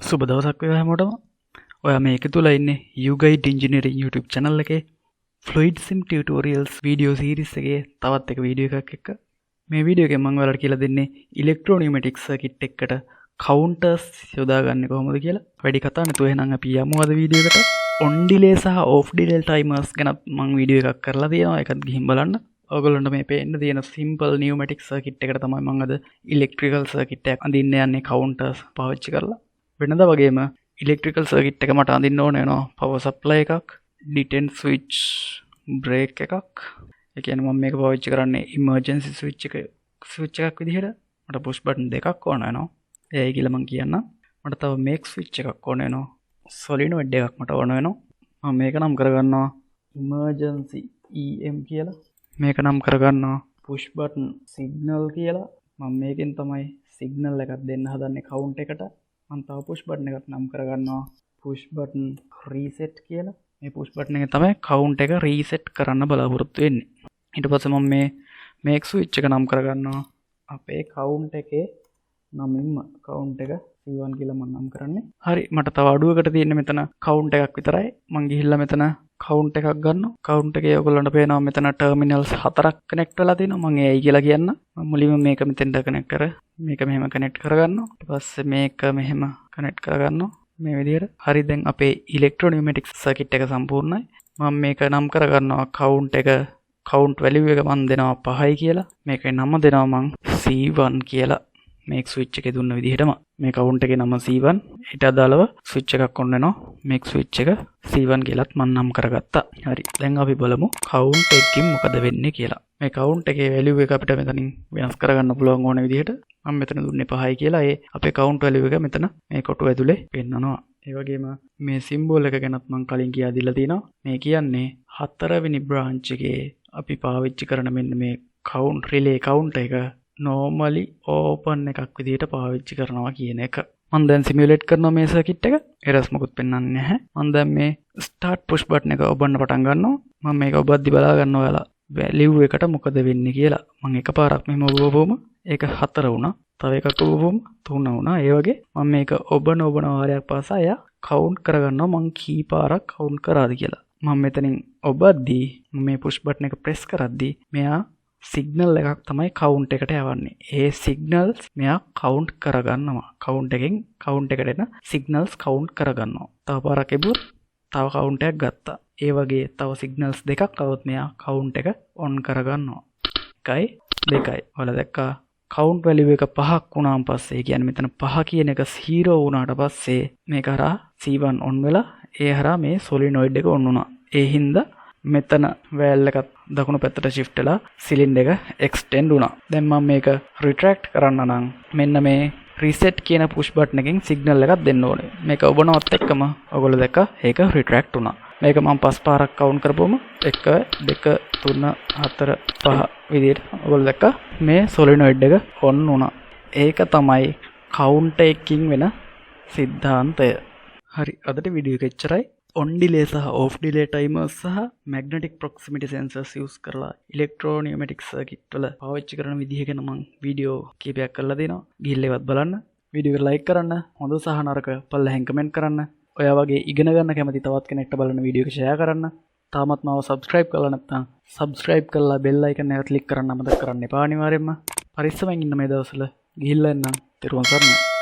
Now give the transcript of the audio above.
සුබ දවසක් වේවා හැමෝටම. ඔයා මේක තුල ඉන්නේ YouGuide Engineering YouTube channel එකේ FluidSim tutorials video series එකේ තවත් එක වීඩියෝ එකක් එක්ක. මේ වීඩියෝ එකෙන් මම ඔයාලට කියලා දෙන්නේ Electro Pneumatic circuit එකකට counters යොදාගන්නේ කොහොමද කියලා. වැඩි කතා නැතුව එහෙනම් අපි යමු අද වීඩියෝ එකට. on delay සහ off delay timers ගැන මම වීඩියෝ එකක් කරලා තියෙනවා. ඒකත් ගිහින් බලන්න. ඔයගොල්ලන්ට මේ පේන්න තියෙන simple pneumatic circuit එකට තමයි මම අද electrical circuit එකක් අඳින්න යන්නේ counters පාවිච්චි කරලා. වෙනදා වගේම electrical circuit එක මට අඳින්න ඕන වෙනවා power supply එකක්, detent switch, brake එකක්. ඒ කියන්නේ මම මේක පාවිච්චි කරන්නේ emergency switch එකක් විදිහට. මට push button දෙකක් ඕන වෙනවා. ඒයි කියලා මම කියන්නම්. මට තව make switch එකක් ඕන වෙනවා. solenoid එකක් මට ඕන වෙනවා. මම මේක නම් කරගන්නවා emergency EM කියලා. මේක නම් කරගන්නවා push button signal කියලා. මම මේකෙන් තමයි signal එකක් දෙන්න හදන්නේ count එකට. මම තව push button එකක් නම් කරගන්නවා push button reset කියලා. මේ push button එකෙන් තමයි count එක reset කරන්න බලාපොරොත්තු වෙන්නේ. ඊට පස්සේ මම මේ make switch එක නම් කරගන්නවා අපේ count එකේ නමින්ම count එක C1 කියලා මම නම් කරන්නේ. හරි, මට තව අඩුවකට තියෙන්නේ මෙතන count එකක් විතරයි. මම ගිහිල්ලා මෙතන count එකක් ගන්නවා. count එකේ ඔයගොල්ලන්ට පේනවා මෙතන terminals 4ක් connect වෙලා තියෙනවා. මම ඒයි කියලා කියන්න. මම මුලින්ම මේක මෙතෙන්ට connect මේක මෙහෙම connect කරගන්නවා. ඊට පස්සේ මේක මෙහෙම connect කරගන්නවා මේ විදිහට. හරි, දැන් අපේ electro pneumatic circuit එක සම්පූර්ණයි. මම මේක නම් කරගන්නවා count value එක මම දෙනවා 5යි කියලා. මේකේ නම දෙනවා මම C1 කියලා. make switch එකේ දුන්න විදිහටම මේ count එකේ නම C1. ඊට අදාළව switch එකක් on වෙනවා. make switch එක C1 කියලාත් මම නම් කරගත්තා. හරි, දැන් අපි බලමු count එකකින් මොකද වෙන්නේ කියලා. මේ count එකේ value එක අපිට මෙතනින් වෙනස් කරගන්න පුළුවන් ඕන විදිහට. මම මෙතන දුන්නේ 5යි කියලා. ඒ අපේ count value එක මෙතන මේ කොටුව ඇතුලේ පෙන්නනවා. ඒ වගේම මේ symbol එක ගැනත් මම කලින් කියා දීලා තිනවා. මේ කියන්නේ 4 වෙනි branch එකේ අපි පාවිච්චි කරන මෙන්න මේ count relay count එක normally open එකක් විදිහට පාවිච්චි කරනවා කියන එක. මම දැන් simulate කරනවා මේ circuit එක. errors මොකුත් පෙන්වන්නේ නැහැ. මම දැන් මේ start push button එක ඔබන්න පටන් ගන්නවා. මම මේක ඔබද්දි බලා ගන්න ඔයාලා value එකට මොකද වෙන්නේ කියලා. මම එකපාරක් මෙහෙම ඔබවුවම ඒක 4 වුණා. තව එකක් ඔබවුවම 3 වුණා. ඒ වගේ මම මේක ඔබන වාරයක් පාසා එයා count කරගන්නවා මං කී පාරක් count කරාද කියලා. මම මෙතනින් ඔබද්දි මේ push button එක press කරද්දි මෙයා සිග්නල් එකක් තමයි count එකට යවන්නේ. ඒ සිග්නල්ස් මෙයා count කරගන්නවා. count එකෙන් count එකට එන සිග්නල්ස් count කරගන්නවා. තව පාරක් එබුවොත් තව count එකක් ගත්තා. ඒ වගේ තව සිග්නල්ස් දෙකක් આવොත් මෙයා count එක on කරගන්නවා. 1යි 2යි. ඔයාලා දැක්කා count value එක 5ක් වුණාන් පස්සේ, ඒ කියන්නේ මෙතන 5 කියන එක 0 වුණාට පස්සේ මේක හරහා C1 on වෙලා ඒ හරහා මේ solenoid එක on වුණා. ඒ හින්දා මෙතන වැල් එකත් දකුණු පැත්තට shift වෙලා සිලින්ඩර් එක extend වුණා. දැන් මම මේක retract කරන්න නම් මෙන්න මේ reset කියන push button එකෙන් signal එකක් දෙන්න ඕනේ. මේක ඔබනවත් එක්කම ඔයගොල්ලෝ දැක්කා ඒක retract වුණා. මේක මම 5 පාරක් count කරපුවම 1 2 3 4 5 විදිහට ඔයගොල්ලෝ දැක්කා මේ solenoid එක on වුණා. ඒක තමයි count එකකින් වෙන සිද්ධාන්තය. හරි, අදට වීඩියෝ එක එච්චරයි. on delay සහ off delay timers සහ magnetic proximity sensors use කරලා electro pneumatic circuit වල පාවිච්චි කරන විදිහ ගැන මම වීඩියෝ කීපයක් කරලා දෙනවා. ගිහිල්ලා ඒවත් බලන්න. වීඩියෝ එක like කරන්න, හොඳ සහ නරක පල්ලෙහෙන් comment කරන්න. ඔයා වගේ ඉගෙන ගන්න කැමති තවත් කෙනෙක්ට බලන වීඩියෝ එක share කරන්න. තාමත් මාව subscribe කරලා නැත්නම් subscribe කරලා bell icon එක click කරන්න අමතක කරන්න එපා අනිවාර්යයෙන්ම. පරිස්සමෙන් ඉන්න මේ දවස්වල. ගිහිල්ලා එන්නම්. තෙරුවන් සරණයි.